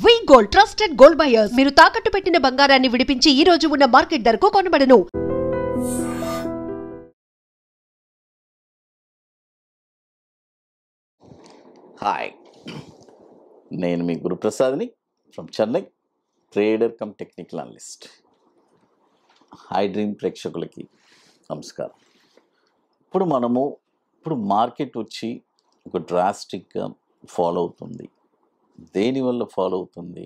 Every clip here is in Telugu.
వి గోల్డ్ ట్రస్టెడ్ గోల్డ్ బయర్స్. మీరు తాకట్టు పెట్టిన బంగారాన్ని విడిపించి ఈ రోజు ఉన్న మార్కెట్ ధరకు కొనబడను. హాయ్, నేను మీ గురుప్రసాద్ని from Chennai, trader come technical analyst. Hi dream ప్రేక్షకులకి నమస్కారం. ఇప్పుడు మార్కెట్ వచ్చి ఒక డ్రాస్టిక్గా ఫాలో అవుతుంది. దేనివల్ల ఫాలో అవుతుంది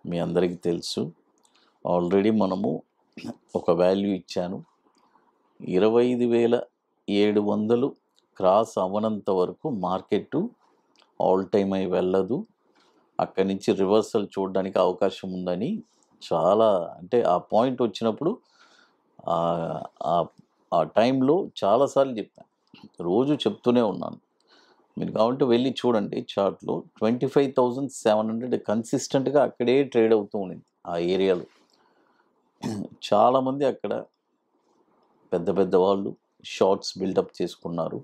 మీ అందరికీ తెలుసు. ఆల్రెడీ మనము ఒక వాల్యూ ఇచ్చాను. 25,700 క్రాస్ అవ్వనంత వరకు మార్కెట్ ఆల్ టైమ్ అయి వెళ్ళదు. అక్కడి నుంచి రివర్సల్ చూడడానికి అవకాశం ఉందని చాలా, అంటే ఆ పాయింట్ వచ్చినప్పుడు ఆ టైంలో చాలాసార్లు చెప్పాను, రోజు చెప్తూనే ఉన్నాను. మీరు కావాలంటే వెళ్ళి చూడండి. చార్ట్లో 25,700 కన్సిస్టెంట్గా అక్కడే ట్రేడ్ అవుతూ ఉండింది. ఆ ఏరియాలో చాలామంది అక్కడ పెద్ద పెద్ద వాళ్ళు షార్ట్స్ బిల్డప్ చేసుకున్నారు.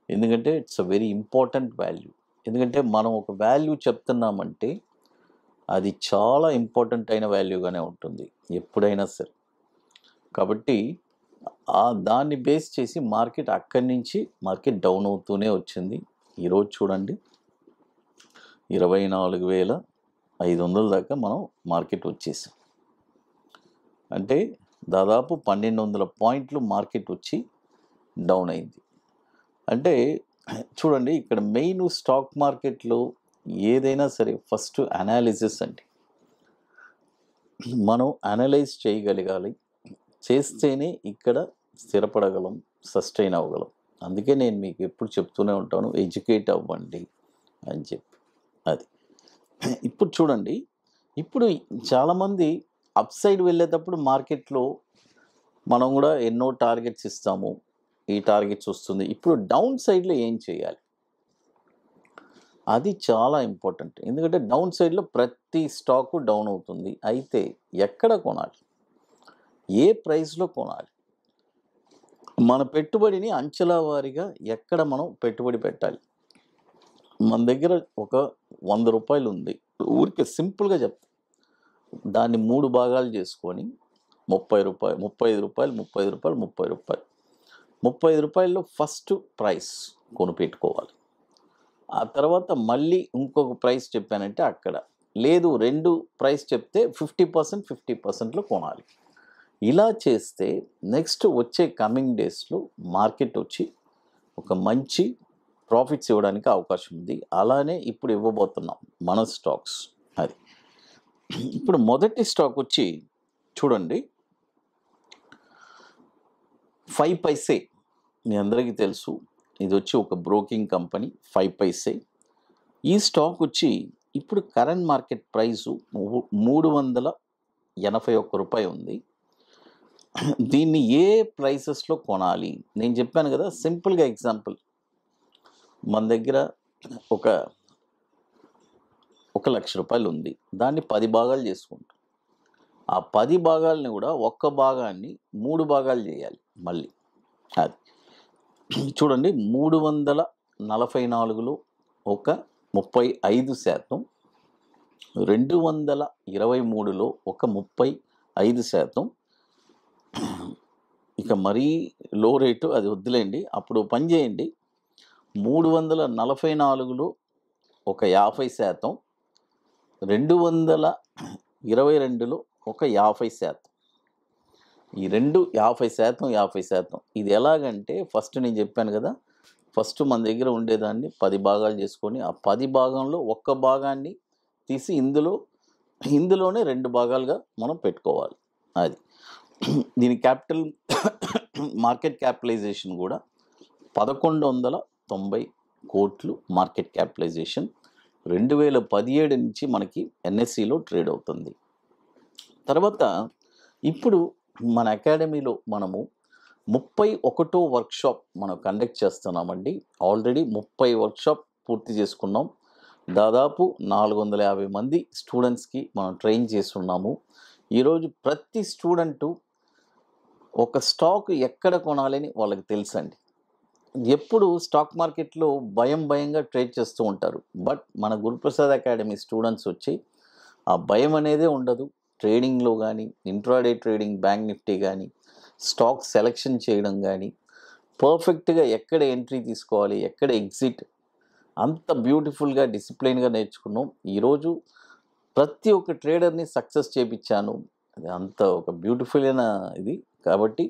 ఎందుకంటే it's a very important value. ఎందుకంటే మనం ఒక వాల్యూ చెప్తున్నామంటే అది చాలా ఇంపార్టెంట్ అయిన వాల్యూగానే ఉంటుంది ఎప్పుడైనా సరే. కాబట్టి దాన్ని బేస్ చేసి మార్కెట్ అక్కడి నుంచి డౌన్ అవుతూనే వచ్చింది. ఈరోజు చూడండి 24,500 దాకా మనం మార్కెట్ వచ్చేసాం. అంటే దాదాపు 1,200 పాయింట్లు మార్కెట్ వచ్చి డౌన్ అయింది. అంటే చూడండి, ఇక్కడ మెయిన్ స్టాక్ మార్కెట్లో ఏదైనా సరే ఫస్ట్ అనాలిసిస్ అండి. మనం అనలైజ్ చేయగలగాలి. చేస్తేనే ఇక్కడ స్థిరపడగలం, సస్టైన్ అవ్వగలం. అందుకే నేను మీకు ఎప్పుడు చెప్తూనే ఉంటాను, ఎడ్యుకేట్ అవ్వండి అని చెప్పి. అది ఇప్పుడు చూడండి, ఇప్పుడు చాలామంది అప్ సైడ్ వెళ్ళేటప్పుడు మార్కెట్లో మనం కూడా ఎన్నో టార్గెట్స్ ఇస్తాము, ఈ టార్గెట్స్ వస్తుంది. ఇప్పుడు డౌన్ సైడ్లో ఏం చేయాలి, అది చాలా ఇంపార్టెంట్. ఎందుకంటే డౌన్ సైడ్లో ప్రతి స్టాకు డౌన్ అవుతుంది. అయితే ఎక్కడ కొనాలి, ఏ ప్రైస్లో కొనాలి, మన పెట్టుబడిని అంచనా వారీగా ఎక్కడ మనం పెట్టుబడి పెట్టాలి. మన దగ్గర ఒక 100 రూపాయలు ఉంది, ఊరికే సింపుల్గా చెప్తా. దాన్ని 3 భాగాలు చేసుకొని 30 రూపాయలు, 35 రూపాయలు, 35 రూపాయలు, 30 రూపాయలు, 35 రూపాయల్లో ఫస్ట్ ప్రైస్ కొనిపెట్టుకోవాలి. ఆ తర్వాత మళ్ళీ ఇంకొక ప్రైస్ చెప్పానంటే అక్కడ లేదు, 2 ప్రైస్ చెప్తే 50% 50%లో కొనాలి. ఇలా చేస్తే నెక్స్ట్ వచ్చే కమింగ్ డేస్లో మార్కెట్ వచ్చి ఒక మంచి ప్రాఫిట్స్ ఇవ్వడానికి అవకాశం ఉంది. అలానే ఇప్పుడు ఇవ్వబోతున్నాం మన స్టాక్స్. అది ఇప్పుడు మొదటి స్టాక్ వచ్చి చూడండి 5 పైసే. మీ అందరికీ తెలుసు, ఇది వచ్చి ఒక బ్రోకింగ్ కంపెనీ 5 పైసే. ఈ స్టాక్ వచ్చి ఇప్పుడు కరెంట్ మార్కెట్ ప్రైసు 381 రూపాయలు ఉంది. దీన్ని ఏ ప్రైసెస్లో కొనాలి నేను చెప్పాను కదా. సింపుల్గా ఎగ్జాంపుల్, మన దగ్గర ఒక 1,00,000 రూపాయలు ఉంది. దాన్ని 10 భాగాలు చేసుకుంటాం. ఆ 10 భాగాలని కూడా ఒక్క భాగాన్ని 3 భాగాలు చేయాలి మళ్ళీ. అది చూడండి, 344లో ఒక 35%, 223లో ఒక 35%. ఇక మరీ లో రేటు అది వద్దులేండి. అప్పుడు పని చేయండి, 344లో ఒక 50%, 222లో ఒక 50%. ఈ రెండు 50%, 50%. ఇది ఎలాగంటే ఫస్ట్ నేను చెప్పాను కదా, ఫస్ట్ మన దగ్గర ఉండేదాన్ని 10 భాగాలు చేసుకొని ఆ 10 భాగంలో ఒక్క భాగాన్ని తీసి ఇందులోనే 2 భాగాలుగా మనం పెట్టుకోవాలి. అది దీని మార్కెట్ క్యాపిటలైజేషన్ కూడా 1,190 కోట్లు మార్కెట్ క్యాపిటలైజేషన్. 2017 నుంచి మనకి ఎన్ఎస్సిలో ట్రేడ్ అవుతుంది. తర్వాత ఇప్పుడు మన అకాడమీలో మనము 31వ వర్క్షాప్ మనం కండక్ట్ చేస్తున్నామండి. ఆల్రెడీ 30 వర్క్షాప్ పూర్తి చేసుకున్నాం. దాదాపు 450 మంది స్టూడెంట్స్కి మనం ట్రైన్ చేస్తున్నాము. ఈరోజు ప్రతి స్టూడెంటు ఒక స్టాక్ ఎక్కడ కొనాలని వాళ్ళకి తెలుసండి. ఎప్పుడు స్టాక్ మార్కెట్లో భయంగా ట్రేడ్ చేస్తూ ఉంటారు. బట్ మన గురుప్రసాద్ అకాడమీ స్టూడెంట్స్ వచ్చి ఆ భయం అనేదే ఉండదు. ట్రేడింగ్లో కానీ, ఇంట్రాడే ట్రేడింగ్, బ్యాంక్ నిఫ్టీ కానీ, స్టాక్ సెలెక్షన్ చేయడం కానీ, పర్ఫెక్ట్గా ఎక్కడ ఎంట్రీ తీసుకోవాలి, ఎక్కడ ఎగ్జిట్, అంత బ్యూటిఫుల్గా డిసిప్లైన్గా నేర్చుకున్నాం. ఈరోజు ప్రతి ఒక్క ట్రేడర్ని సక్సెస్ చేపించాను. అది అంత ఒక బ్యూటిఫుల్ అయిన ఇది. కాబట్టి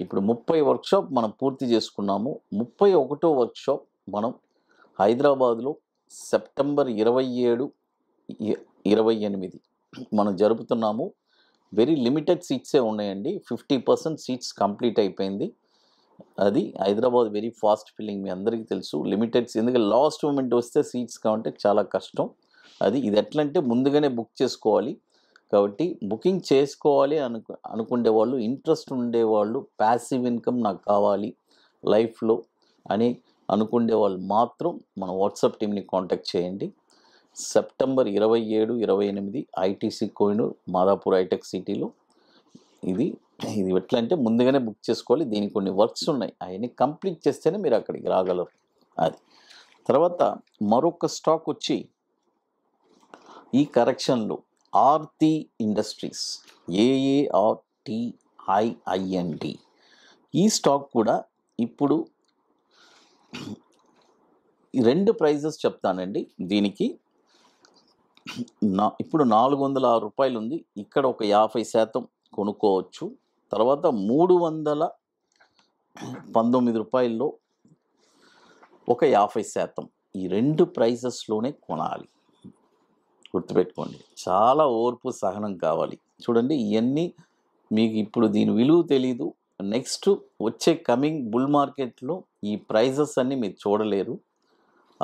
ఇప్పుడు 30 వర్క్షాప్ మనం పూర్తి చేసుకున్నాము. 31వ వర్క్షాప్ మనం హైదరాబాద్లో సెప్టెంబర్ 27, 28 మనం జరుపుతున్నాము. వెరీ లిమిటెడ్ సీట్సే ఉన్నాయండి. 50% సీట్స్ కంప్లీట్ అయిపోయింది. అది హైదరాబాద్ వెరీ ఫాస్ట్ ఫిల్లింగ్, మీ అందరికీ తెలుసు. లిమిటెడ్స్, ఎందుకంటే లాస్ట్ మూమెంట్ వస్తే సీట్స్ కావాలంటే చాలా కష్టం. ఇది ఎట్లంటే ముందుగానే బుక్ చేసుకోవాలి. కాబట్టి బుకింగ్ చేసుకోవాలి అనుకునే వాళ్ళు, ఇంట్రెస్ట్ ఉండేవాళ్ళు, ప్యాసివ్ ఇన్కమ్ నాకు కావాలి లైఫ్లో అని అనుకునే వాళ్ళు మాత్రం మన వాట్సాప్ టీమ్ని కాంటాక్ట్ చేయండి. September 27, 28 ITC Kohinoor, Madhapur hitech సిటీలో. ఇది ఎట్లా అంటే ముందుగానే బుక్ చేసుకోవాలి. దీనికి కొన్ని వర్క్స్ ఉన్నాయి, అవన్నీ కంప్లీట్ చేస్తేనే మీరు అక్కడికి రాగలరు. అది తర్వాత మరొక స్టాక్ వచ్చి ఈ కరెక్షన్లో ఆర్తి ఇండస్ట్రీస్, AARTIIND. ఈ స్టాక్ కూడా ఇప్పుడు ఈ 2 ప్రైజెస్ చెప్తానండి. దీనికి ఇప్పుడు 406 రూపాయలు ఉంది. ఇక్కడ ఒక 50% కొనుక్కోవచ్చు. తర్వాత 319 రూపాయల్లో ఒక 50%. ఈ 2 ప్రైజెస్లోనే కొనాలి. గుర్తుపెట్టుకోండి, చాలా ఓర్పు సహనం కావాలి. చూడండి, ఇవన్నీ మీకు ఇప్పుడు దీని విలువ తెలీదు. నెక్స్ట్ వచ్చే కమింగ్ బుల్ మార్కెట్లో ఈ ప్రైజెస్ అన్నీ మీరు చూడలేరు.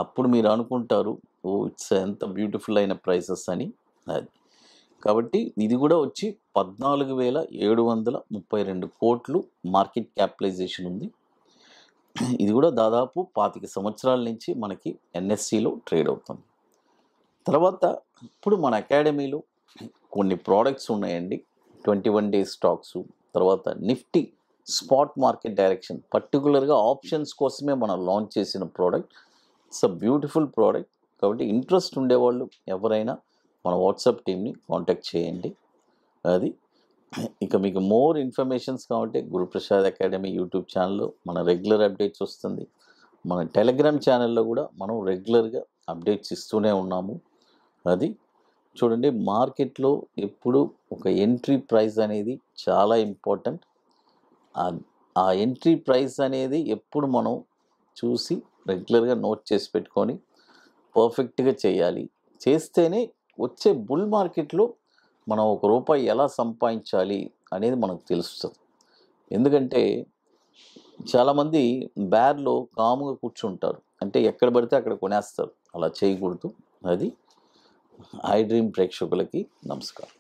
అప్పుడు మీరు అనుకుంటారు, ఓ ఇట్స్ ఎంత బ్యూటిఫుల్ అయిన ప్రైజెస్ అని. అది కాబట్టి ఇది కూడా వచ్చి 14,732 కోట్లు మార్కెట్ క్యాపిటలైజేషన్ ఉంది. ఇది కూడా దాదాపు 25 సంవత్సరాల నుంచి మనకి ఎన్ఎస్సిలో ట్రేడ్ అవుతుంది. తర్వాత ఇప్పుడు మన అకాడమీలో కొన్ని ప్రోడక్ట్స్ ఉన్నాయండి. 21 డేస్ స్టాక్స్, తర్వాత నిఫ్టీ స్పాట్ మార్కెట్ డైరెక్షన్, పర్టికులర్గా ఆప్షన్స్ కోసమే మనం లాంచ్ చేసిన product. It's a beautiful product. కాబట్టి ఇంట్రెస్ట్ ఉండేవాళ్ళు ఎవరైనా మన వాట్సాప్ టీమ్ని కాంటాక్ట్ చేయండి. అది ఇక మీకు మోర్ ఇన్ఫర్మేషన్స్ కావాలంటే గురుప్రసాద్ అకాడమీ యూట్యూబ్ ఛానల్లో మన రెగ్యులర్ అప్డేట్స్ వస్తుంది. మన టెలిగ్రామ్ ఛానల్లో కూడా మనం రెగ్యులర్గా అప్డేట్స్ ఇస్తూనే ఉన్నాము. అది చూడండి, మార్కెట్లో ఎప్పుడు ఒక ఎంట్రీ ప్రైస్ అనేది చాలా ఇంపార్టెంట్. ఆ ఎంట్రీ ప్రైస్ అనేది ఎప్పుడు మనం చూసి రెగ్యులర్గా నోట్ చేసి పెట్టుకొని పర్ఫెక్ట్గా చేయాలి. చేస్తేనే వచ్చే బుల్ మార్కెట్లో మనం ₹1 ఎలా సంపాదించాలి అనేది మనకు తెలుస్తుంది. ఎందుకంటే చాలామంది బ్యార్లో కాముగా కూర్చుంటారు, అంటే ఎక్కడ పడితే అక్కడ కొనేస్తారు. అలా చేయకూడదు. అది ఐ డ్రీమ్ ప్రేక్షకులకి నమస్కారం.